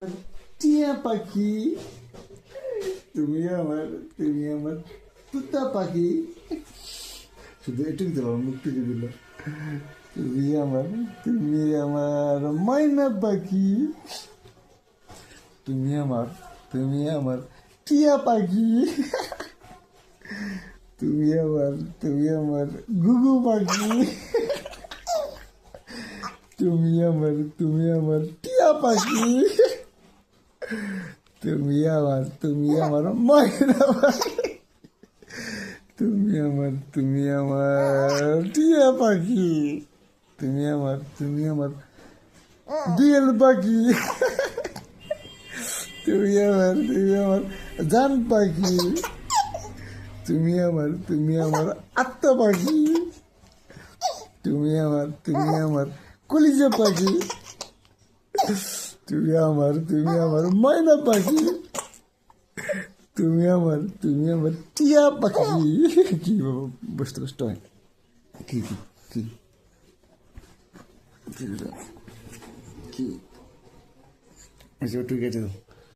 টিয়া পাখি, তুমি আমার তুতা পাখি। শুধু এটুকু দিল, মুখটুকু দিল। তুমি আমার ময়না পাখি। তুমি আমার টিয়া পাখি। তুমি আমার গুগু পাখি। তুমি আমার টিয়া পাখি। তুমি আমার ময়না পাখি। তুমি আমার টিয়া পাখি। তুমি আমার বিয়েল পাখি। তুমি আমার জান পাখি। তুমি আমার আত্মা পাখি। তুমি আমার কলিজা পাখি। তুমি আমার ময়না পাখি। তুমি আমার টিয়া পাখি। কি বাবা, বসতে কষ্ট হয়? কি কি কি কি কি? আচ্ছা, একটু কেটে দাও।